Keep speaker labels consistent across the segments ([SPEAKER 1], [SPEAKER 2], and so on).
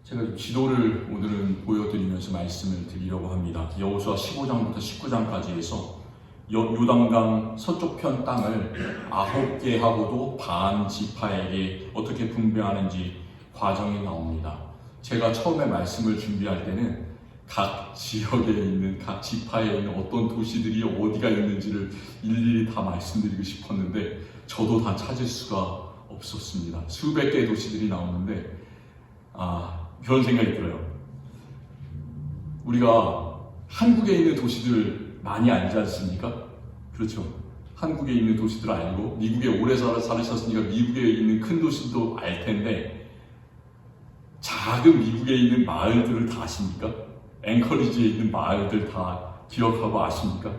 [SPEAKER 1] 제가 지도를 오늘은 보여드리면서 말씀을 드리려고 합니다. 여호수아 15장부터 19장까지 해서 요단강 서쪽편 땅을 9개 하고도 반 지파에게 어떻게 분배하는지 과정이 나옵니다. 제가 처음에 말씀을 준비할 때는 각 지역에 있는 각 지파에 있는 어떤 도시들이 어디가 있는지를 일일이 다 말씀드리고 싶었는데 저도 다 찾을 수가 없었습니다. 수백 개의 도시들이 나오는데 그런 생각이 들어요. 우리가 한국에 있는 도시들 많이 알지 않습니까? 그렇죠. 한국에 있는 도시들 알고 미국에 오래 살으셨으니까 미국에 있는 큰 도시도 알 텐데 작은 미국에 있는 마을들을 다 아십니까? 앵커리지에 있는 마을들 다 기억하고 아십니까?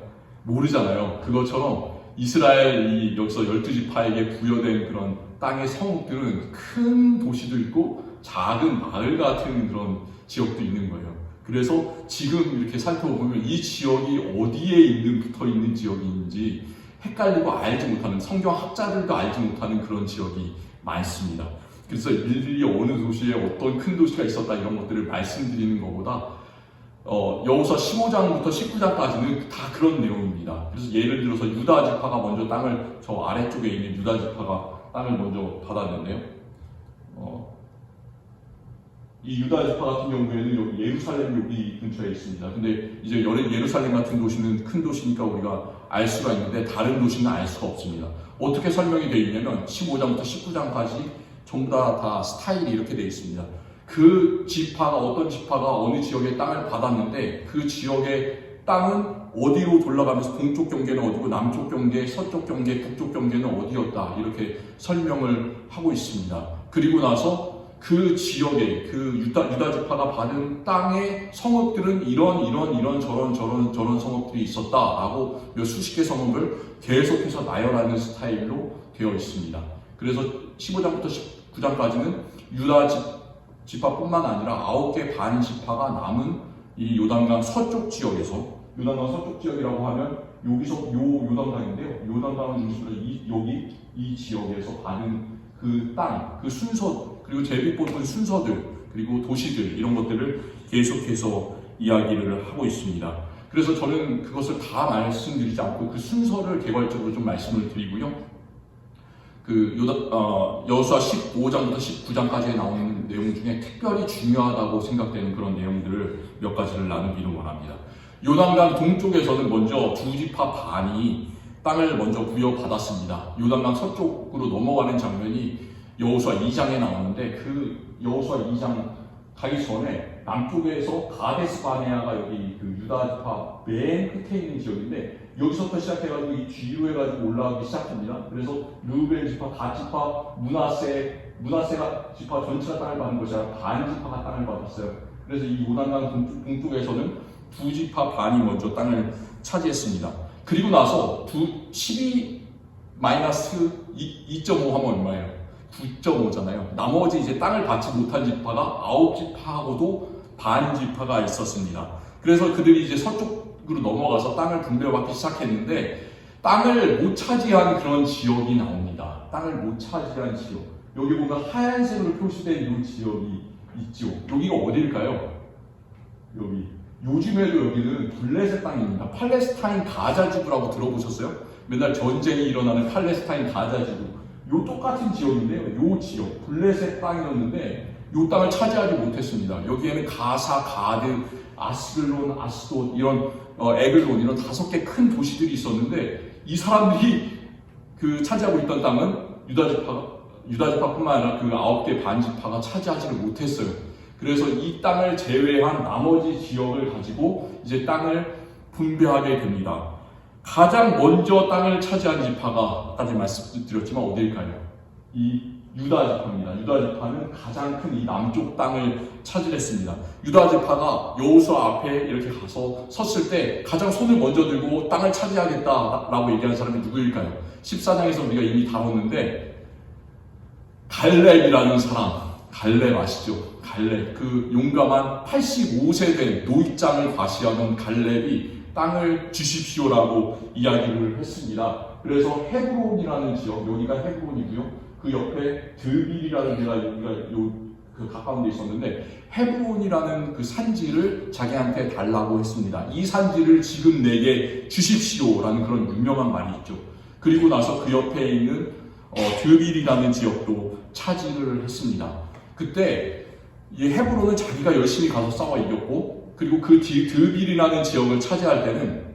[SPEAKER 1] 모르잖아요. 그것처럼 이스라엘 여기서 12지파에게 부여된 그런 땅의 성읍들은 큰 도시도 있고 작은 마을 같은 그런 지역도 있는 거예요. 그래서 지금 이렇게 살펴보면 이 지역이 어디에 붙어 있는 지역인지 헷갈리고 알지 못하는, 성경학자들도 알지 못하는 그런 지역이 많습니다. 그래서 일일이 어느 도시에 어떤 큰 도시가 있었다 이런 것들을 말씀드리는 것보다 여호수아 15장부터 19장까지는 다 그런 내용입니다. 그래서 예를 들어서 유다 지파가 먼저 땅을, 저 아래쪽에 있는 유다 지파가 땅을 먼저 받았는데요. 이 유다 지파 같은 경우에는 여기 예루살렘 여기 근처에 있습니다. 근데 이제 예루살렘 같은 도시는 큰 도시니까 우리가 알 수가 있는데 다른 도시는 알 수가 없습니다. 어떻게 설명이 되어 있냐면 15장부터 19장까지 전부 다 스타일이 이렇게 되어 있습니다. 그 지파가, 어떤 지파가 어느 지역의 땅을 받았는데 그 지역의 땅은 어디로 돌아가면서 동쪽 경계는 어디고 남쪽 경계, 서쪽 경계, 북쪽 경계는 어디였다 이렇게 설명을 하고 있습니다. 그리고 나서 그 지역에 그 유다 지파가 받은 땅의 성읍들은 이런 저런 성읍들이 있었다라고 몇 수십 개 성읍을 계속해서 나열하는 스타일로 되어 있습니다. 그래서 15장부터 19장까지는 유다 지파뿐만 아니라 9개 반 지파가 남은 이 요단강 서쪽 지역에서, 요단강 서쪽 지역이라고 하면 여기서 요단강인데요. 요단강을 중심으로 이 지역에서 받은 그 땅, 그 순서, 그리고 제비뽑은 순서들, 그리고 도시들 이런 것들을 계속해서 이야기를 하고 있습니다. 그래서 저는 그것을 다 말씀드리지 않고 그 순서를 개괄적으로 좀 말씀을 드리고요. 여호수아 15장부터 19장까지에 나오는 내용 중에 특별히 중요하다고 생각되는 그런 내용들을 몇 가지를 나누기를 원합니다. 요단강 동쪽에서는 먼저 두 지파 반이 땅을 먼저 부여받았습니다. 요단강 서쪽으로 넘어가는 장면이 여호수아 2장에 나오는데 그 여호수아 2장 가기 전에 남쪽에서 가데스 바네아가 여기 그 유다 지파 맨 끝에 있는 지역인데 여기서부터 시작해가지고 이 뒤로 해가지고 올라가기 시작합니다. 그래서 르우벤 지파, 갓 지파, 문하세가 지파 전체가 땅을 받은 것이 아니라 반 지파가 땅을 받았어요. 그래서 이 요단강 동쪽에서는 두 지파 반이 먼저 땅을 차지했습니다. 그리고 나서 12-2.5 하면 얼마예요? 9.5잖아요. 나머지 이제 땅을 받지 못한 지파가 9지파하고도 반 지파가 있었습니다. 그래서 그들이 이제 서쪽으로 넘어가서 땅을 분배받기 시작했는데 땅을 못 차지한 그런 지역이 나옵니다. 땅을 못 차지한 지역. 여기 보면 하얀색으로 표시된 이 지역이 있죠. 여기가 어딜까요? 여기. 요즘에도 여기는 블레셋 땅입니다. 팔레스타인 가자 지구라고 들어보셨어요? 맨날 전쟁이 일어나는 팔레스타인 가자 지구. 요 똑같은 지역인데요. 요 지역, 블레셋 땅이었는데 요 땅을 차지하지 못했습니다. 여기에는 가사, 가드, 아스글론, 아스돗 이런 에글론 이런 5개 큰 도시들이 있었는데 이 사람들이 그 차지하고 있던 땅은 유다 지파뿐만 아니라 그 9개 반 지파가 차지하지를 못했어요. 그래서 이 땅을 제외한 나머지 지역을 가지고 이제 땅을 분배하게 됩니다. 가장 먼저 땅을 차지한 지파가 아까 말씀드렸지만 어디일까요? 이 유다 지파입니다. 유다 지파는 가장 큰 이 남쪽 땅을 차지했습니다. 유다 지파가 여호수아 앞에 이렇게 가서 섰을 때 가장 손을 먼저 들고 땅을 차지하겠다라고 얘기하는 사람이 누구일까요? 14장에서 우리가 이미 다뤘는데 갈렙이라는 사람, 갈렙 아시죠? 갈렙, 그 용감한 85세 된 노익장을 과시하던 갈렙이 땅을 주십시오라고 이야기를 했습니다. 그래서 헤브론이라는 지역, 여기가 헤브론이고요. 그 옆에 드빌이라는 데가 여기가 그 가까운 데 있었는데 헤브론이라는 그 산지를 자기한테 달라고 했습니다. 이 산지를 지금 내게 주십시오라는 그런 유명한 말이 있죠. 그리고 나서 그 옆에 있는 드빌이라는 지역도 차지를 했습니다. 그때 이 헤브론은 자기가 열심히 가서 싸워 이겼고, 그리고 그 드빌이라는 지역을 차지할 때는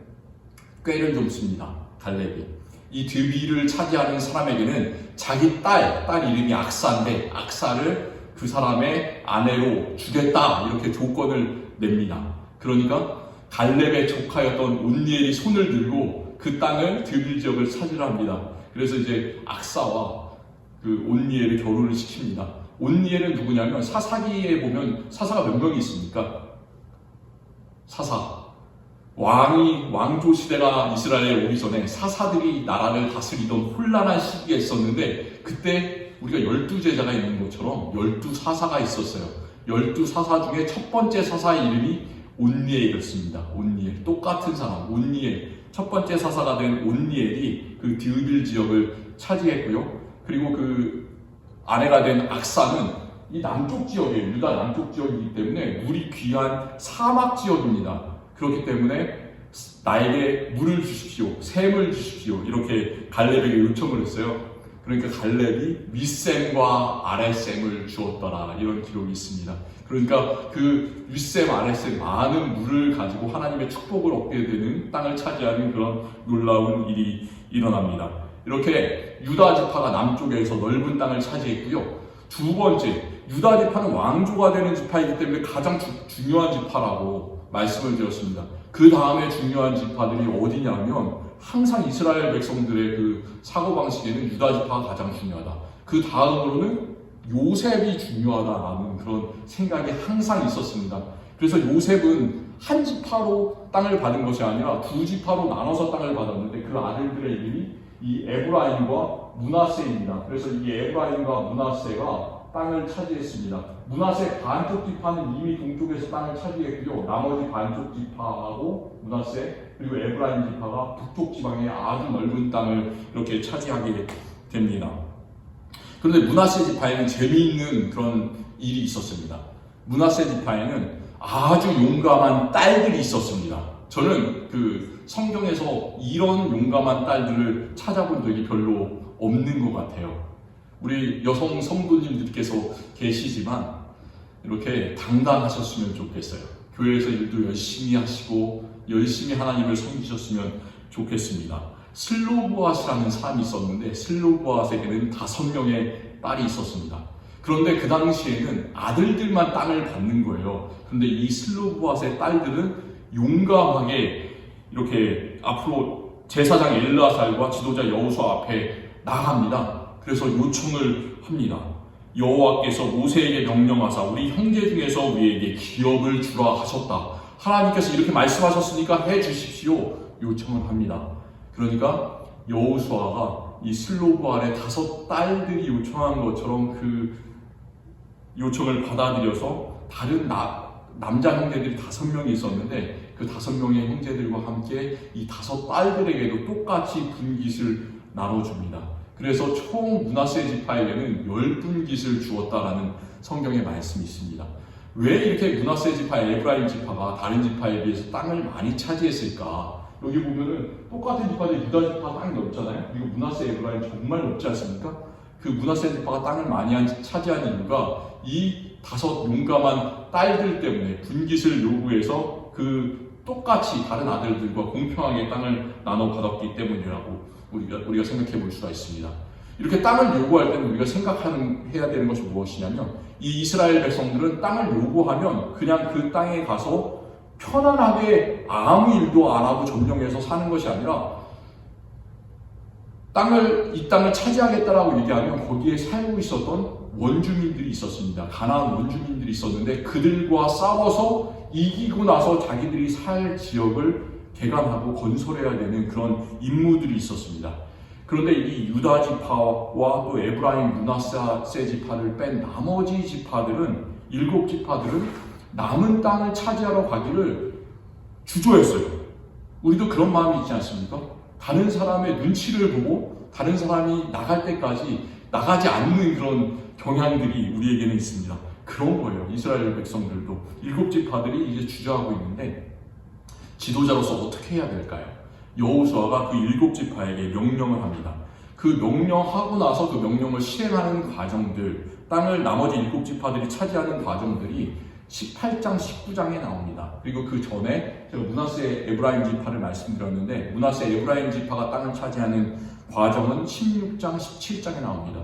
[SPEAKER 1] 꾀를 좀 씁니다. 갈렙이. 이 드빌을 차지하는 사람에게는 자기 딸 이름이 악사인데 악사를 그 사람의 아내로 주겠다 이렇게 조건을 냅니다. 그러니까 갈렙의 조카였던 온니엘이 손을 들고 그 땅을 드빌 지역을 차지를 합니다. 그래서 이제 악사와 그 온니엘을 결혼을 시킵니다. 온니엘은 누구냐면 사사기에 보면 사사가 몇 명이 있습니까? 사사. 왕조 시대가 이스라엘에 오기 전에 사사들이 나라를 다스리던 혼란한 시기가 있었는데, 그때 우리가 12제자가 있는 것처럼 12사사가 있었어요. 12사사 중에 첫 번째 사사의 이름이 온니엘이었습니다. 온니엘. 똑같은 사람, 온니엘. 첫 번째 사사가 된 온니엘이 그 드빌 지역을 차지했고요. 그리고 그 아내가 된 악사는 이 남쪽 지역이에요. 유다 남쪽 지역이기 때문에 물이 귀한 사막 지역입니다. 그렇기 때문에 나에게 물을 주십시오, 샘을 주십시오 이렇게 갈렙에게 요청을 했어요. 그러니까 갈렙이 윗샘과 아랫샘을 주었더라 이런 기록이 있습니다. 그러니까 그 윗샘 아랫샘 많은 물을 가지고 하나님의 축복을 얻게 되는 땅을 차지하는 그런 놀라운 일이 일어납니다. 이렇게 유다 지파가 남쪽에서 넓은 땅을 차지했고요. 두 번째, 유다 지파는 왕조가 되는 지파이기 때문에 가장 중요한 지파라고 말씀을 드렸습니다. 그 다음에 중요한 지파들이 어디냐면 항상 이스라엘 백성들의 그 사고방식에는 유다 지파가 가장 중요하다. 그 다음으로는 요셉이 중요하다라는 그런 생각이 항상 있었습니다. 그래서 요셉은 한 지파로 땅을 받은 것이 아니라 두 지파로 나눠서 땅을 받았는데 그 아들들의 이름이 이 에브라임과 므낫세입니다. 그래서 이 에브라임과 므낫세가 땅을 차지했습니다. 므낫세 반쪽 지파는 이미 동쪽에서 땅을 차지했고요. 나머지 반쪽 지파하고 므낫세 그리고 에브라임 지파가 북쪽 지방의 아주 넓은 땅을 이렇게 차지하게 됩니다. 그런데 므낫세 지파에는 재미있는 그런 일이 있었습니다. 므낫세 지파에는 아주 용감한 딸들이 있었습니다. 저는 그 성경에서 이런 용감한 딸들을 찾아본 적이 별로 없는 것 같아요. 우리 여성 성도님들께서 계시지만 이렇게 당당하셨으면 좋겠어요. 교회에서 일도 열심히 하시고 열심히 하나님을 섬기셨으면 좋겠습니다. 슬로브앗이라는 사람이 있었는데 슬로브앗에게는 5명의 딸이 있었습니다. 그런데 그 당시에는 아들들만 땅을 받는 거예요. 그런데 이 슬로브앗의 딸들은 용감하게 이렇게 앞으로 제사장 엘르아살과 지도자 여호수아 앞에 나갑니다. 그래서 요청을 합니다. 여호와께서 모세에게 명령하사 우리 형제 중에서 우리에게 기업을 주라 하셨다. 하나님께서 이렇게 말씀하셨으니까 해 주십시오. 요청을 합니다. 그러니까 여호수아가 이 슬로브알의 5 딸들이 요청한 것처럼 그 요청을 받아들여서 다른 남자 형제들이 5명이 있었는데 그 5명의 형제들과 함께 이 5 딸들에게도 똑같이 분깃을 나눠줍니다. 그래서 총 므낫세 지파에게는 10분깃을 주었다라는 성경의 말씀이 있습니다. 왜 이렇게 므낫세 지파, 에브라임 지파가 다른 지파에 비해서 땅을 많이 차지했을까? 여기 보면은 똑같은 지파들 유다 지파 땅이 넓잖아요. 그리고 므낫세, 에브라임 정말 넓지 않습니까? 그 므낫세 지파가 땅을 많이 차지한 이유가 이 5 용감한 딸들 때문에 분깃을 요구해서 그 똑같이 다른 아들들과 공평하게 땅을 나눠 받았기 때문이라고 우리가 생각해 볼 수가 있습니다. 이렇게 땅을 요구할 때는 우리가 해야 되는 것이 무엇이냐면 이 이스라엘 백성들은 땅을 요구하면 그냥 그 땅에 가서 편안하게 아무 일도 안 하고 점령해서 사는 것이 아니라 이 땅을 차지하겠다라고 얘기하면 거기에 살고 있었던 원주민들이 있었습니다. 가나안 원주민들이 있었는데 그들과 싸워서 이기고 나서 자기들이 살 지역을 개간하고 건설해야 되는 그런 임무들이 있었습니다. 그런데 이 유다 지파와 또 에브라임, 므낫세 지파를 뺀 나머지 지파들은 7 지파들은 남은 땅을 차지하러 가기를 주저했어요. 우리도 그런 마음이 있지 않습니까? 다른 사람의 눈치를 보고 다른 사람이 나갈 때까지 나가지 않는 그런 경향들이 우리에게는 있습니다. 그런 거예요. 이스라엘 백성들도 7지파들이 이제 주저하고 있는데 지도자로서 어떻게 해야 될까요? 여호수아가 그 7지파에게 명령을 합니다. 그 명령하고 나서 그 명령을 실행하는 과정들, 땅을 나머지 7지파들이 차지하는 과정들이 18장, 19장에 나옵니다. 그리고 그 전에 제가 므낫세 에브라임 지파를 말씀드렸는데 므낫세 에브라임 지파가 땅을 차지하는 과정은 16장, 17장에 나옵니다.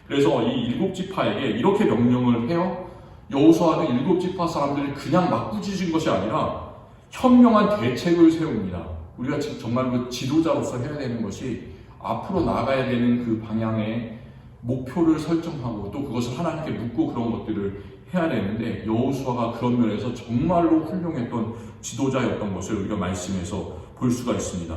[SPEAKER 1] 그래서 이 7지파에게 이렇게 명령을 해요. 여호수아는 7지파 사람들을 그냥 막 꾸짖은 것이 아니라 현명한 대책을 세웁니다. 우리가 정말 그 지도자로서 해야 되는 것이 앞으로 나가야 되는 그 방향의 목표를 설정하고 또 그것을 하나님께 묻고 그런 것들을 해야 되는데 여호수아가 그런 면에서 정말로 훌륭했던 지도자였던 것을 우리가 말씀에서 볼 수가 있습니다.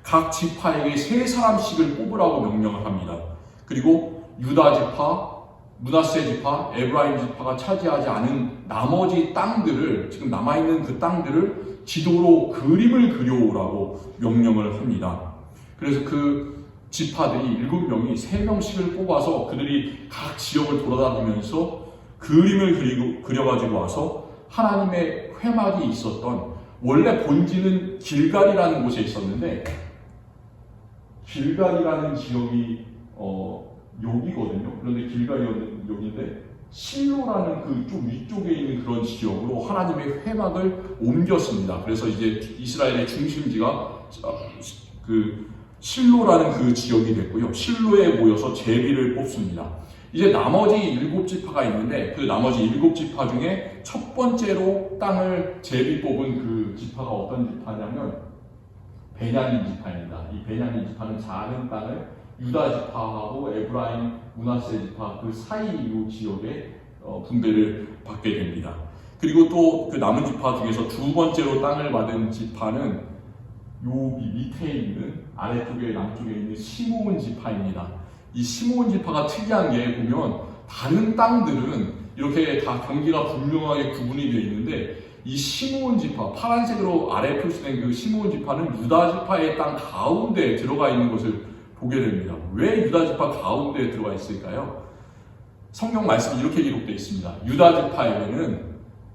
[SPEAKER 1] 각 지파에게 3사람씩을 뽑으라고 명령을 합니다. 그리고 유다 지파, 므낫세 지파, 에브라임 지파가 차지하지 않은 나머지 땅들을 지금 남아있는 그 땅들을 지도로 그림을 그려오라고 명령을 합니다. 그래서 그 지파들이 7명이 3명씩을 뽑아서 그들이 각 지역을 돌아다니면서 그림을 그려가지고 와서 하나님의 회막이 있었던 원래 본지는 길갈이라는 곳에 있었는데 길갈이라는 지역이 여기거든요. 그런데 길갈이 여기인데 실로라는 그 좀 위쪽에 있는 그런 지역으로 하나님의 회막을 옮겼습니다. 그래서 이제 이스라엘의 중심지가 그 실로라는 그 지역이 됐고요. 실로에 모여서 제비를 뽑습니다. 이제 나머지 7지파가 있는데 그 나머지 7지파 중에 첫 번째로 땅을 제비 뽑은 그 지파가 어떤 지파냐면 베냐민 지파입니다. 이 베냐민 지파는 작은 땅을 유다 지파하고 에브라임, 므낫세 지파 그 사이로 지역에 분배를 받게 됩니다. 그리고 또 그 남은 지파 중에서 두 번째로 땅을 받은 지파는 여기 밑에 있는 아래쪽에 남쪽에 있는 시므온 지파입니다. 이 시므온 지파가 특이한 게 보면 다른 땅들은 이렇게 다 경계가 분명하게 구분이 되어 있는데 이 시므온 지파, 파란색으로 아래 표시된 그 시므온 지파는 유다 지파의 땅 가운데에 들어가 있는 것을 보게 됩니다. 왜 유다 지파 가운데에 들어가 있을까요? 성경 말씀이 이렇게 기록되어 있습니다. 유다 지파에게는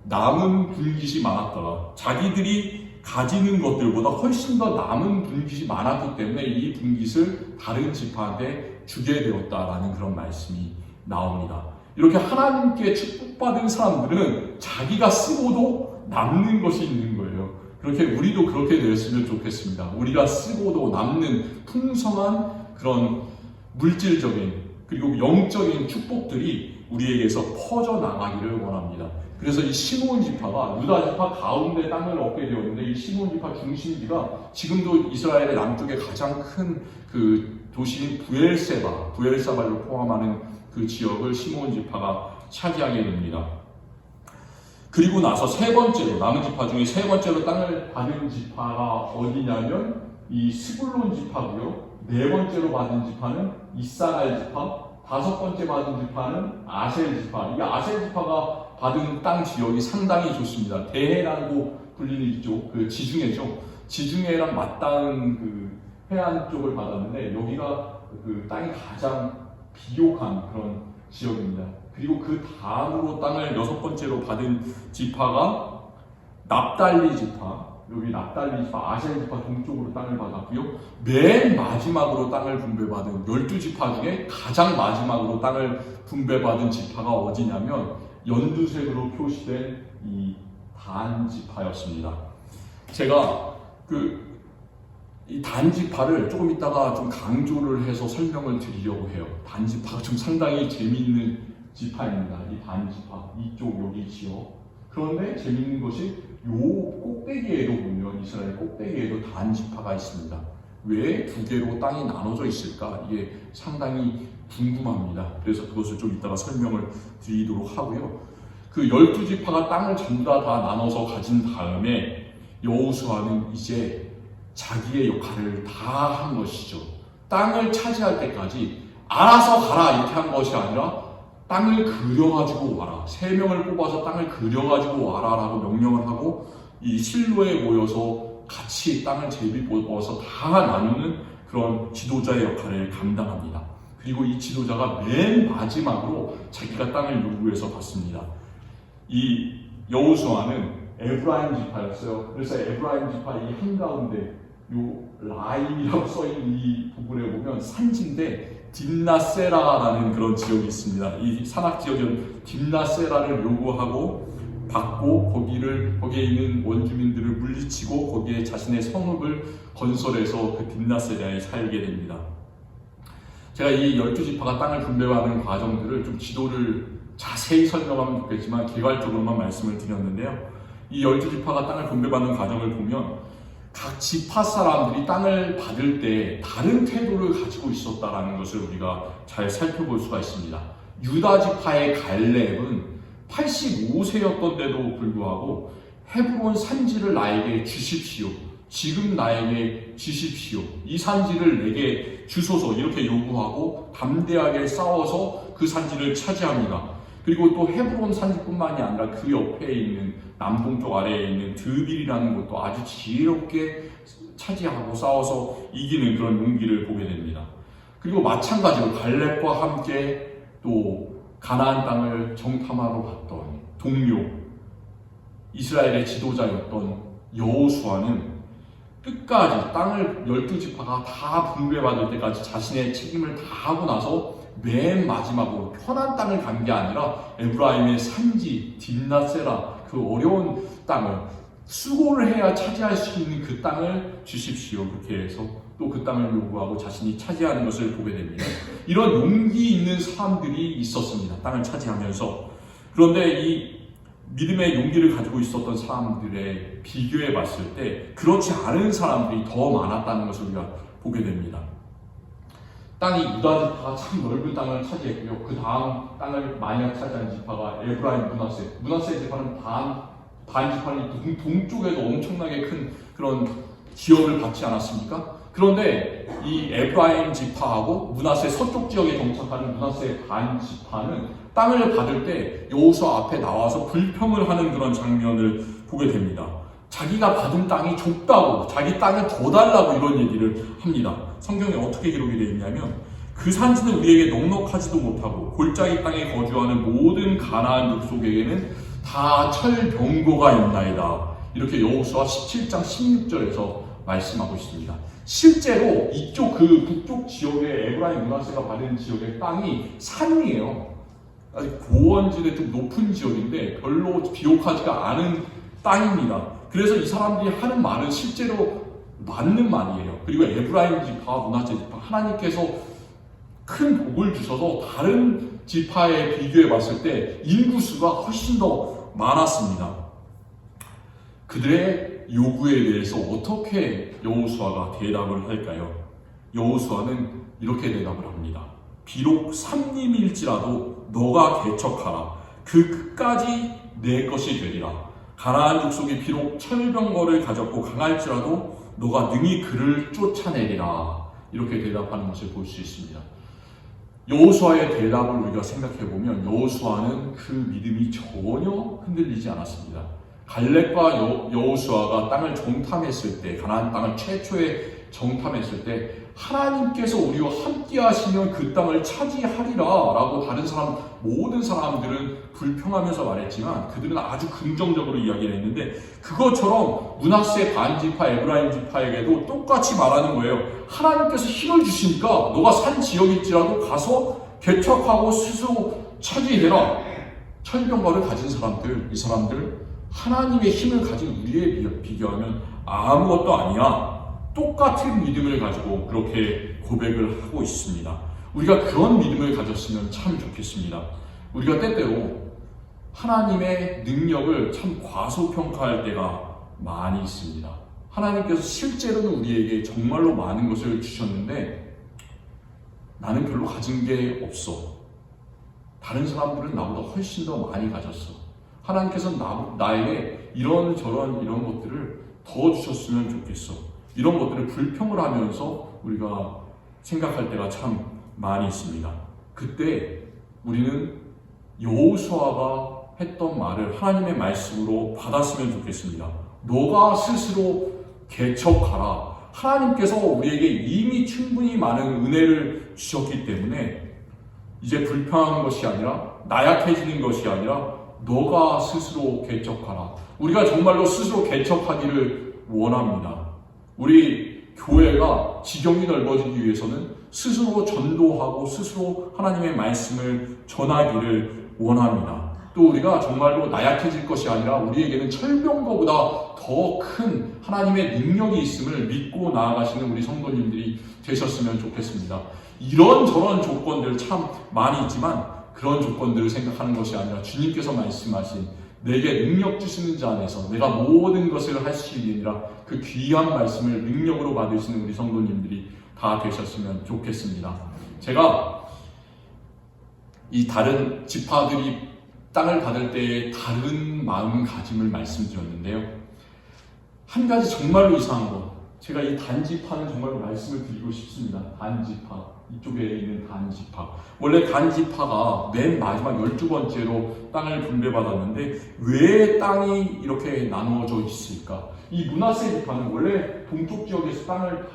[SPEAKER 1] 남은 분깃이 많았더라. 자기들이 가지는 것들보다 훨씬 더 남은 분깃이 많았기 때문에 이 분깃을 다른 지파한테 주게 되었다라는 그런 말씀이 나옵니다. 이렇게 하나님께 축복받은 사람들은 자기가 쓰고도 남는 것이 있는 거예요. 그렇게 우리도 그렇게 되었으면 좋겠습니다. 우리가 쓰고도 남는 풍성한 그런 물질적인 그리고 영적인 축복들이 우리에게서 퍼져나가기를 원합니다. 그래서 이 시므온 지파가 유다 지파 가운데 땅을 얻게 되었는데 이 시므온 지파 중심지가 지금도 이스라엘의 남쪽에 가장 큰 그 도시인 부엘사바를 포함하는 그 지역을 시므온 지파가 차지하게 됩니다. 그리고 나서 세 번째로 남은 지파 중에 세 번째로 땅을 받은 지파가 어디냐면 이 스불론 지파고요. 네 번째로 받은 지파는 이사갈 지파, 다섯 번째 받은 지파는 아셀 지파. 이 아셀 지파가 받은 땅 지역이 상당히 좋습니다. 대해라고 불리는 이쪽, 그 지중해죠. 지중해랑 맞닿은 그 해안 쪽을 받았는데 여기가 그 땅이 가장 비옥한 그런 지역입니다. 그리고 그 다음으로 땅을 여섯 번째로 받은 지파가 납달리 지파. 여기 납달리 지파, 아셀 지파 동쪽으로 땅을 받았고요. 맨 마지막으로 땅을 분배받은 12지파 중에 가장 마지막으로 땅을 분배받은 지파가 어디냐면 연두색으로 표시된 이 단 지파였습니다. 제가 이 단 지파를 조금 이따가 좀 강조를 해서 설명을 드리려고 해요. 단 지파가 좀 상당히 재미있는 지파입니다. 이 단 지파, 이쪽 여기 지역. 그런데 재미있는 것이 요 꼭대기에도 보면 이스라엘 꼭대기에도 단 지파가 있습니다. 왜 두 개로 땅이 나눠져 있을까? 이게 상당히 궁금합니다. 그래서 그것을 좀 이따가 설명을 드리도록 하고요. 그 12지파가 땅을 전부 다 나눠서 가진 다음에 여호수아는 이제 자기의 역할을 다 한 것이죠. 땅을 차지할 때까지 알아서 가라 이렇게 한 것이 아니라 땅을 그려가지고 와라. 3명을 뽑아서 땅을 그려가지고 와라라고 명령을 하고 이 실로에 모여서 같이 땅을 제비 뽑아서 다 나누는 그런 지도자의 역할을 감당합니다. 그리고 이 지도자가 맨 마지막으로 자기가 땅을 요구해서 받습니다. 이 여호수아는 에브라임 지파였어요. 그래서 에브라임 지파 이 한가운데 요 라임이라고 써있는 이 부분에 보면 산지인데 딥나세라라는 그런 지역이 있습니다. 이 산악 지역은 딥나세라를 요구하고 받고 거기에 있는 원주민들을 물리치고 거기에 자신의 성읍을 건설해서 그 딥나세라에 살게 됩니다. 제가 이 12지파가 땅을 분배하는 과정들을 좀 지도를 자세히 설명하면 좋겠지만 개괄적으로만 말씀을 드렸는데요. 이 12지파가 땅을 분배받는 과정을 보면 각 지파 사람들이 땅을 받을 때 다른 태도를 가지고 있었다는 것을 우리가 잘 살펴볼 수가 있습니다. 유다 지파의 갈렙은 85세였던데도 불구하고 헤브론 산지를 나에게 주십시오. 지금 나에게 주십시오. 이 산지를 내게 주소서 이렇게 요구하고 담대하게 싸워서 그 산지를 차지합니다. 그리고 또 헤브론 산지뿐만이 아니라 그 옆에 있는 남동쪽 아래에 있는 드빌이라는 곳도 아주 지혜롭게 차지하고 싸워서 이기는 그런 용기를 보게 됩니다. 그리고 마찬가지로 갈렙과 함께 또 가나안 땅을 정탐하러 갔던 동료 이스라엘의 지도자였던 여호수아는 끝까지 땅을 12지파가 다 분배받을 때까지 자신의 책임을 다 하고 나서 맨 마지막으로 편한 땅을 간 게 아니라 에브라임의 산지 딥나세라 그 어려운 땅을 수고를 해야 차지할 수 있는 그 땅을 주십시오. 그렇게 해서 또 그 땅을 요구하고 자신이 차지하는 것을 보게 됩니다. 이런 용기 있는 사람들이 있었습니다. 땅을 차지하면서. 그런데 이 믿음의 용기를 가지고 있었던 사람들의 비교해 봤을 때 그렇지 않은 사람들이 더 많았다는 것을 우리가 보게 됩니다. 땅이 유다 지파가 참 넓은 땅을 차지했고요. 그 다음 땅을 만약 차지한 지파가 에브라임 문하세 지파는 반 지파는 동쪽에도 엄청나게 큰 그런 지역을 받지 않았습니까? 그런데 이 에브라임 지파하고 문하세 서쪽 지역에 정착하는 문하세 반 지파는 땅을 받을 때 여호수아 앞에 나와서 불평을 하는 그런 장면을 보게 됩니다. 자기가 받은 땅이 좁다고 자기 땅을 더 달라고 이런 얘기를 합니다. 성경에 어떻게 기록이 되어 있냐면 그 산지는 우리에게 넉넉하지도 못하고 골짜기 땅에 거주하는 모든 가나안 족속에게는 다 철병거가 있나이다. 이렇게 여호수아 17장 16절에서 말씀하고 있습니다. 실제로 이쪽 그 북쪽 지역의 에브라임 문하세가 받은 지역의 땅이 산이에요. 아주 고원지대 좀 높은 지역인데 별로 비옥하지가 않은 땅입니다. 그래서 이 사람들이 하는 말은 실제로 맞는 말이에요. 그리고 에브라임 지파, 문하세 지파 하나님께서 큰 복을 주셔서 다른 지파에 비교해 봤을 때 인구수가 훨씬 더 많았습니다. 그들의 요구에 대해서 어떻게 여호수아가 대답을 할까요? 여호수아는 이렇게 대답을 합니다. 비록 삼림일지라도 너가 개척하라. 그 끝까지 내 것이 되리라. 가나안 족속이 비록 철병거를 가졌고 강할지라도 너가 능히 그를 쫓아내리라. 이렇게 대답하는 것을 볼 수 있습니다. 여호수아의 대답을 우리가 생각해보면 여호수아는 그 믿음이 전혀 흔들리지 않았습니다. 갈렙과 여호수아가 땅을 정탐했을 때, 가나안 땅을 최초에 정탐했을 때 하나님께서 우리와 함께 하시면 그 땅을 차지하리라 라고 모든 사람들은 불평하면서 말했지만 그들은 아주 긍정적으로 이야기를 했는데 그것처럼 문하세 반지파, 에브라임 지파에게도 똑같이 말하는 거예요. 하나님께서 힘을 주시니까 너가 산 지역일지라도 가서 개척하고 스스로 차지해라. 철병거를 가진 사람들, 이 사람들 하나님의 힘을 가진 우리에 비교하면 아무것도 아니야. 똑같은 믿음을 가지고 그렇게 고백을 하고 있습니다. 우리가 그런 믿음을 가졌으면 참 좋겠습니다. 우리가 때때로 하나님의 능력을 참 과소평가할 때가 많이 있습니다. 하나님께서 실제로는 우리에게 정말로 많은 것을 주셨는데 나는 별로 가진 게 없어. 다른 사람들은 나보다 훨씬 더 많이 가졌어. 하나님께서 나에게 이런 것들을 더 주셨으면 좋겠어. 이런 것들을 불평을 하면서 우리가 생각할 때가 참 많이 있습니다. 그때 우리는 여호수아가 했던 말을 하나님의 말씀으로 받았으면 좋겠습니다. 너가 스스로 개척하라. 하나님께서 우리에게 이미 충분히 많은 은혜를 주셨기 때문에 이제 불평하는 것이 아니라 나약해지는 것이 아니라 너가 스스로 개척하라. 우리가 정말로 스스로 개척하기를 원합니다. 우리 교회가 지경이 넓어지기 위해서는 스스로 전도하고 스스로 하나님의 말씀을 전하기를 원합니다. 또 우리가 정말로 나약해질 것이 아니라 우리에게는 철병거보다 더 큰 하나님의 능력이 있음을 믿고 나아가시는 우리 성도님들이 되셨으면 좋겠습니다. 이런저런 조건들 참 많이 있지만 그런 조건들을 생각하는 것이 아니라 주님께서 말씀하신 내게 능력 주시는 자 안에서 내가 모든 것을 할 수 있느니라 그 귀한 말씀을 능력으로 받으시는 우리 성도님들이 다 되셨으면 좋겠습니다. 제가 이 다른 지파들이 땅을 받을 때의 다른 마음가짐을 말씀드렸는데요. 한 가지 정말로 이상한 것, 제가 이 단지파는 정말로 말씀을 드리고 싶습니다. 단지파, 이쪽에 있는 단지파. 원래 단지파가 맨 마지막 12번째로 땅을 분배받았는데 왜 땅이 이렇게 나누어져 있을까? 이 므낫세 지파는 원래 동쪽 지역에서 땅을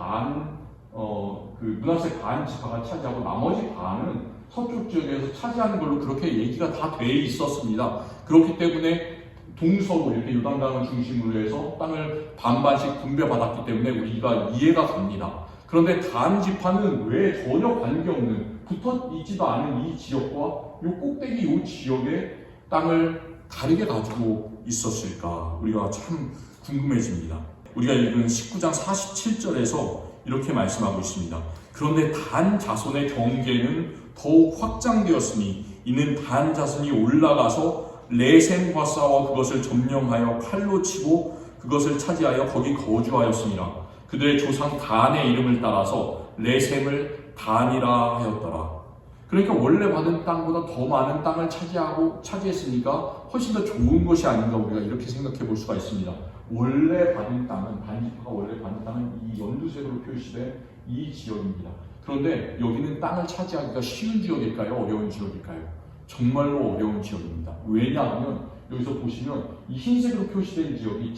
[SPEAKER 1] 므낫세 반 지파가 차지하고 나머지 반은 서쪽 지역에서 차지하는 걸로 그렇게 얘기가 다 돼 있었습니다. 그렇기 때문에 동서로 이렇게 요단강을 중심으로 해서 땅을 반반씩 분배받았기 때문에 우리가 이해가 갑니다. 그런데 단 지파는 왜 전혀 관계없는 붙어 있지도 않은 이 지역과 요 꼭대기 요 지역의 땅을 다르게 가지고 있었을까? 우리가 참 궁금해집니다. 우리가 읽은 19장 47절에서 이렇게 말씀하고 있습니다. 그런데 단 자손의 경계는 더욱 확장되었으니 이는 단 자손이 올라가서 레셈과 싸워 그것을 점령하여 칼로 치고 그것을 차지하여 거기 거주하였습니다. 그들의 조상 단의 이름을 따라서 레셈을 단이라 하였더라. 그러니까 원래 받은 땅보다 더 많은 땅을 차지했으니까 훨씬 더 좋은 것이 아닌가 우리가 이렇게 생각해 볼 수가 있습니다. 원래 받은 땅은 단지파가 원래 받은 땅은 이 연두색으로 표시된 이 지역입니다. 그런데 여기는 땅을 차지하기가 쉬운 지역일까요? 어려운 지역일까요? 정말로 어려운 지역입니다. 왜냐하면 여기서 보시면 이 흰색으로 표시된 지역이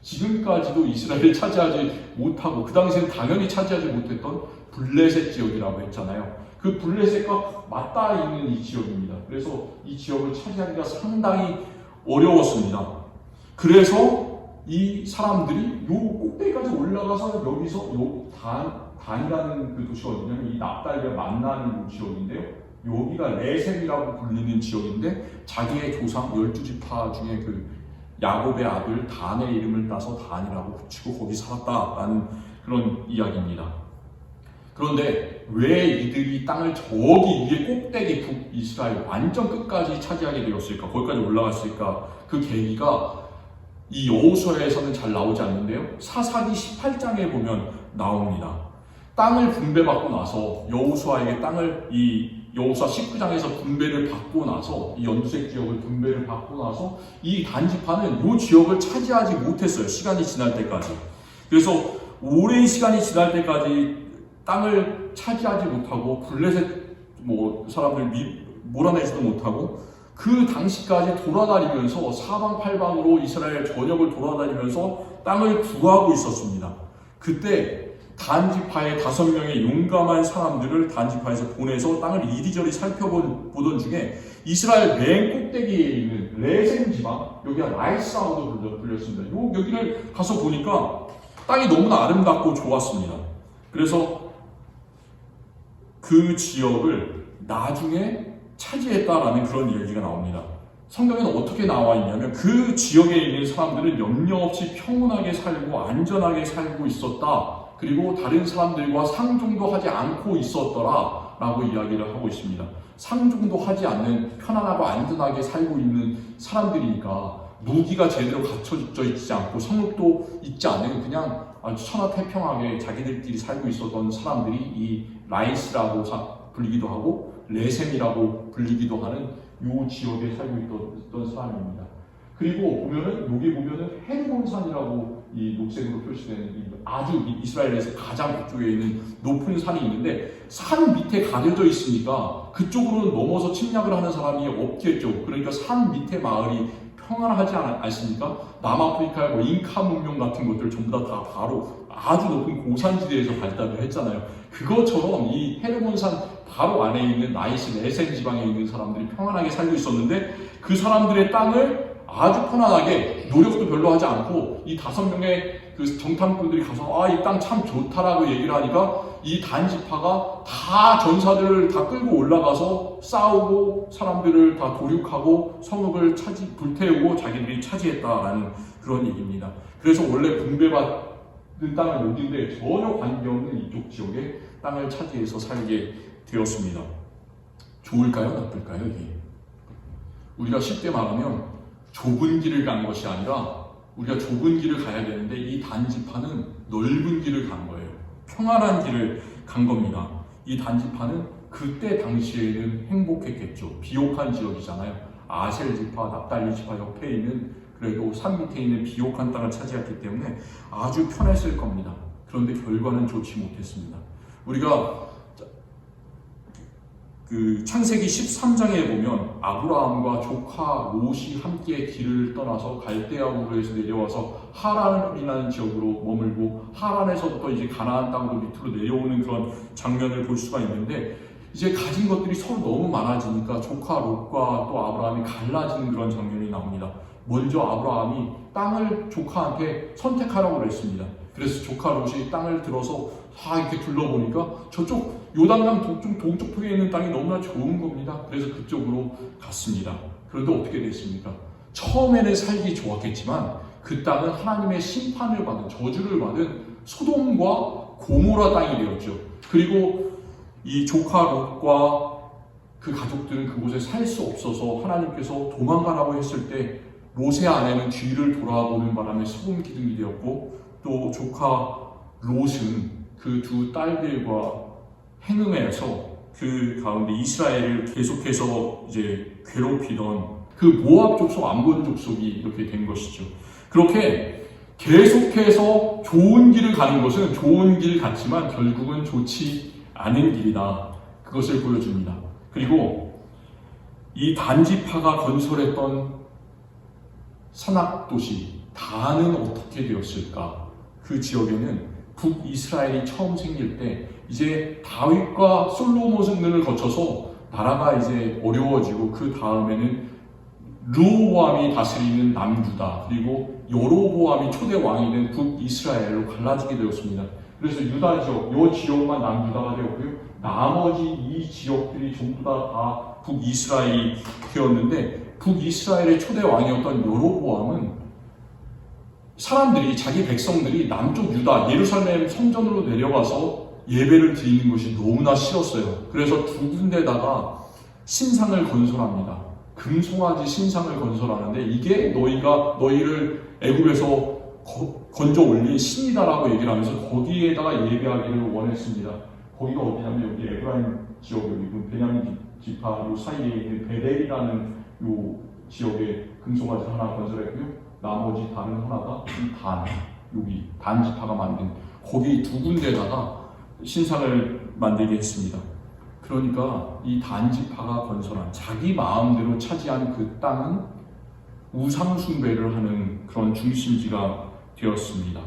[SPEAKER 1] 지금까지도 이스라엘을 차지하지 못하고 그 당시에는 당연히 차지하지 못했던 블레셋 지역이라고 했잖아요. 그 블레셋과 맞닿아 있는 이 지역입니다. 그래서 이 지역을 차지하기가 상당히 어려웠습니다. 그래서 이 사람들이 요 꼭대기까지 올라가서 여기서 단이라는 그 도시가 어디냐면 이 납달리가 만나는 지역인데요. 여기가 레셈이라고 불리는 지역인데 자기의 조상 12지파 중에 그 야곱의 아들 단의 이름을 따서 단이라고 붙이고 거기 살았다라는 그런 이야기입니다. 그런데 왜 이들이 땅을 저기 위에 꼭대기 북이스라엘 완전 끝까지 차지하게 되었을까? 거기까지 올라갔을까? 그 계기가 이 여호수아에서는 잘 나오지 않는데요. 사사기 18장에 보면 나옵니다. 땅을 분배받고 나서 여호수아에게 여호수아 19장에서 분배를 받고 나서 이 연두색 지역을 분배를 받고 나서 이 단지파는 이 지역을 차지하지 못했어요. 시간이 지날 때까지. 그래서 오랜 시간이 지날 때까지 땅을 차지하지 못하고 블레셋 사람들 몰아내지도 못하고 그 당시까지 돌아다니면서 사방팔방으로 이스라엘 전역을 돌아다니면서 땅을 구하고 있었습니다. 그때 단지파의 5명의 용감한 사람들을 단지파에서 보내서 땅을 이리저리 살펴보던 중에 이스라엘 맨 꼭대기에 있는 레셈 지방, 여기가 라이스라고도 불렸습니다. 여기를 가서 보니까 땅이 너무나 아름답고 좋았습니다. 그래서 그 지역을 나중에 차지했다라는 그런 이야기가 나옵니다. 성경에는 어떻게 나와 있냐면 그 지역에 있는 사람들은 염려 없이 평온하게 살고 안전하게 살고 있었다. 그리고 다른 사람들과 상종도 하지 않고 있었더라 라고 이야기를 하고 있습니다. 상종도 하지 않는 편안하고 안전하게 살고 있는 사람들이니까 무기가 제대로 갖춰져 있지 않고 성읍도 있지 않은 그냥 아주 천하태평하게 자기들끼리 살고 있었던 사람들이 이 라이스라고 불리기도 하고 레셈이라고 불리기도 하는 이 지역에 살고 있던 사람입니다. 그리고 여기 보면은 헤르몬산이라고 이 녹색으로 표시되는 아주 이스라엘에서 가장 북쪽에 있는 높은 산이 있는데 산 밑에 가려져 있으니까 그쪽으로는 넘어서 침략을 하는 사람이 없겠죠. 그러니까 산 밑에 마을이 평안하지 않습니까? 남아프리카의 잉카 문명 같은 것들 전부 다 바로 아주 높은 고산지대에서 발달을 했잖아요. 그것처럼 이 헤르몬산 바로 안에 있는 나이스 레센 지방에 있는 사람들이 평안하게 살고 있었는데 그 사람들의 땅을 아주 편안하게 노력도 별로 하지 않고 이 5명의 그 정탐꾼들이 가서 이 땅 참 좋다라고 얘기를 하니까 이 단 지파가 다 전사들을 다 끌고 올라가서 싸우고 사람들을 다 도륙하고 성읍을 불태우고 자기들이 차지했다라는 그런 얘기입니다. 그래서 원래 분배받은 땅을 놓는데 전혀 관계없는 이쪽 지역에 땅을 차지해서 살게 되었습니다. 좋을까요? 나쁠까요? 이게 우리가 쉽게 말하면 좁은 길을 간 것이 아니라 우리가 좁은 길을 가야 되는데 이 단지파는 넓은 길을 간 거예요. 평안한 길을 간 겁니다. 이 단지파는 그때 당시에는 행복했겠죠. 비옥한 지역이잖아요. 아셀 지파, 납달리 지파 옆에 있는 그래도 산 밑에 있는 비옥한 땅을 차지했기 때문에 아주 편했을 겁니다. 그런데 결과는 좋지 못했습니다. 우리가 그 창세기 13장에 보면 아브라함과 조카 롯이 함께 길을 떠나서 갈대아 우르에서 내려와서 하란이라는 지역으로 머물고 하란에서부터 이제 가나안 땅으로 밑으로 내려오는 그런 장면을 볼 수가 있는데 이제 가진 것들이 서로 너무 많아지니까 조카 롯과 또 아브라함이 갈라지는 그런 장면이 나옵니다. 먼저 아브라함이 땅을 조카한테 선택하라고 그랬습니다. 그래서 조카 롯이 땅을 들어서 다 이렇게 둘러보니까 저쪽 요단강 동쪽 쪽에 있는 땅이 너무나 좋은 겁니다. 그래서 그쪽으로 갔습니다. 그런데 어떻게 됐습니까? 처음에는 살기 좋았겠지만 그 땅은 하나님의 심판을 받은 저주를 받은 소돔과 고모라 땅이 되었죠. 그리고 이 조카 롯과 그 가족들은 그곳에 살 수 없어서 하나님께서 도망가라고 했을 때 롯의 아내는 뒤를 돌아보는 바람에 소금 기둥이 되었고 또 조카 롯은 그 두 딸들과 행음해서 그 가운데 이스라엘을 계속해서 이제 괴롭히던 그 모압 족속, 암몬 족속이 이렇게 된 것이죠. 그렇게 계속해서 좋은 길을 가는 것은 좋은 길 같지만 결국은 좋지 않은 길이다. 그것을 보여줍니다. 그리고 이 단지파가 건설했던 산악도시 단은 어떻게 되었을까? 그 지역에는 북이스라엘이 처음 생길 때 이제 다윗과 솔로몬을 거쳐서 나라가 이제 어려워지고 그 다음에는 르호보암이 다스리는 남유다 그리고 여로보암이 초대 왕이 된 북이스라엘로 갈라지게 되었습니다. 그래서 유다 지역, 이 지역만 남유다가 되었고요. 나머지 이 지역들이 전부 다 북이스라엘이 되었는데 북이스라엘의 초대 왕이었던 여로보암은 사람들이 자기 백성들이 남쪽 유다 예루살렘 성전으로 내려가서 예배를 드리는 것이 너무나 싫었어요. 그래서 두 군데다가 신상을 건설합니다. 금송아지 신상을 건설하는데 이게 너희를 애굽에서 건져 올린 신이다라고 얘기를 하면서 거기에다가 예배하기를 원했습니다. 거기가 어디냐면 여기 에브라임 지역 여기 베냐민 지파 요 사이에 있는 베델이라는 요 지역에 금송아지 하나 건설했고요. 나머지 다른 하나가 이 여기 단 지파가 만든 거기 두 군데다가 신상을 만들게 했습니다. 그러니까 이 단 지파가 건설한 자기 마음대로 차지한 그 땅은 우상 숭배를 하는 그런 중심지가 되었습니다.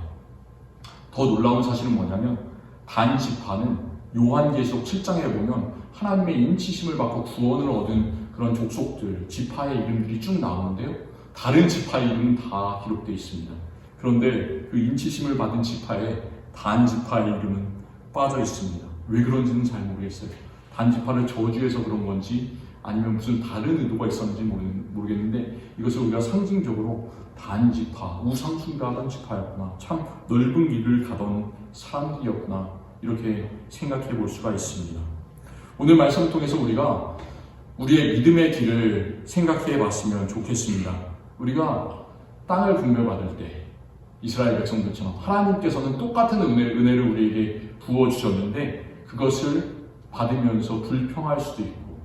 [SPEAKER 1] 더 놀라운 사실은 뭐냐면 단 지파는 요한계시록 7장에 보면 하나님의 인치심을 받고 구원을 얻은 그런 족속들, 지파의 이름들이 쭉 나오는데요. 다른 지파의 이름은 다 기록되어 있습니다. 그런데 그 인치심을 받은 지파에 단 지파의 이름은 빠져 있습니다. 왜 그런지는 잘 모르겠어요. 단 지파를 저주해서 그런 건지 아니면 무슨 다른 의도가 있었는지 모르겠는데 이것을 우리가 상징적으로 단 지파, 우상 숭배하던 지파였구나. 참 넓은 길을 가던 사람들이었구나. 이렇게 생각해 볼 수가 있습니다. 오늘 말씀을 통해서 우리가 우리의 믿음의 길을 생각해 봤으면 좋겠습니다. 우리가 땅을 분배받을 때 이스라엘 백성들처럼 하나님께서는 똑같은 은혜를 우리에게 부어주셨는데 그것을 받으면서 불평할 수도 있고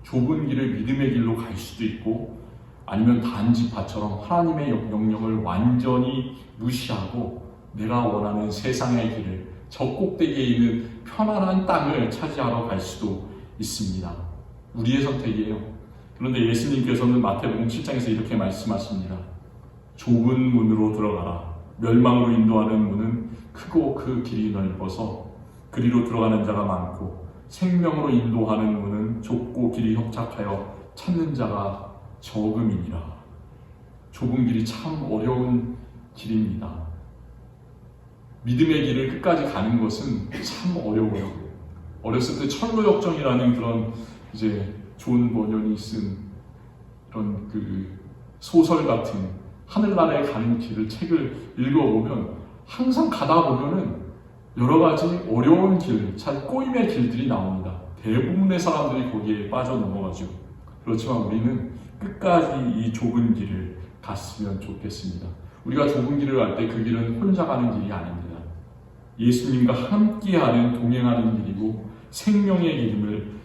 [SPEAKER 1] 좁은 길을 믿음의 길로 갈 수도 있고 아니면 단지파처럼 하나님의 명령을 완전히 무시하고 내가 원하는 세상의 길을 저 꼭대기에 있는 편안한 땅을 차지하러 갈 수도 있습니다. 우리의 선택이에요. 그런데 예수님께서는 마태복음 7장에서 이렇게 말씀하십니다. 좁은 문으로 들어가라. 멸망으로 인도하는 문은 크고 그 길이 넓어서 그리로 들어가는 자가 많고 생명으로 인도하는 문은 좁고 길이 협착하여 찾는 자가 적음이니라. 좁은 길이 참 어려운 길입니다. 믿음의 길을 끝까지 가는 것은 참 어려워요. 어렸을 때 철로역정이라는 그런 이제 존 버년이 쓴 그런 그 소설 같은 하늘나라에 가는 길을 책을 읽어보면 항상 가다 보면은 여러 가지 어려운 길, 잘 꼬임의 길들이 나옵니다. 대부분의 사람들이 거기에 빠져넘어가죠. 그렇지만 우리는 끝까지 이 좁은 길을 갔으면 좋겠습니다. 우리가 좁은 길을 갈 때 그 길은 혼자 가는 길이 아닙니다. 예수님과 함께하는 동행하는 길이고 생명의 길임을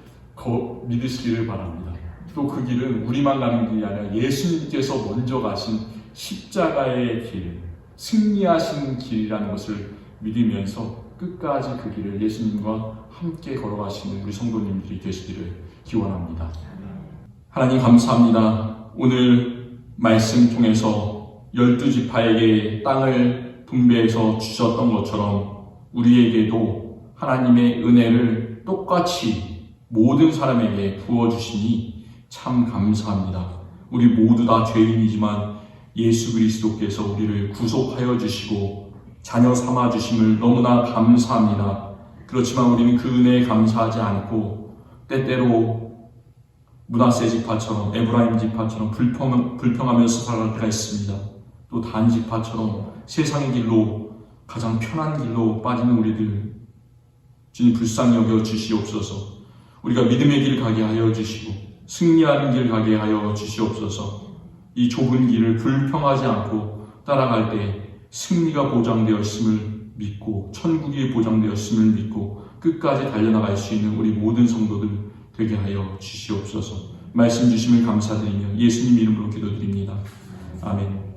[SPEAKER 1] 믿으시기를 바랍니다. 또 그 길은 우리만 가는 길이 아니라 예수님께서 먼저 가신 십자가의 길, 승리하신 길이라는 것을 믿으면서 끝까지 그 길을 예수님과 함께 걸어가시는 우리 성도님들이 되시기를 기원합니다. 하나님 감사합니다. 오늘 말씀 통해서 12지파에게 땅을 분배해서 주셨던 것처럼 우리에게도 하나님의 은혜를 똑같이 모든 사람에게 부어주시니 참 감사합니다. 우리 모두 다 죄인이지만 예수 그리스도께서 우리를 구속하여 주시고 자녀 삼아 주심을 너무나 감사합니다. 그렇지만 우리는 그 은혜에 감사하지 않고 때때로 므낫세 지파처럼 에브라임 지파처럼 불평하면서 살아갈 때가 있습니다. 또 단 지파처럼 세상의 길로 가장 편한 길로 빠지는 우리들 주님 불쌍히 여겨 주시옵소서. 우리가 믿음의 길 가게 하여 주시고 승리하는 길 가게 하여 주시옵소서. 이 좁은 길을 불평하지 않고 따라갈 때 승리가 보장되었음을 믿고 천국이 보장되었음을 믿고 끝까지 달려나갈 수 있는 우리 모든 성도들 되게 하여 주시옵소서. 말씀 주심을 감사드리며 예수님 이름으로 기도드립니다. 아멘.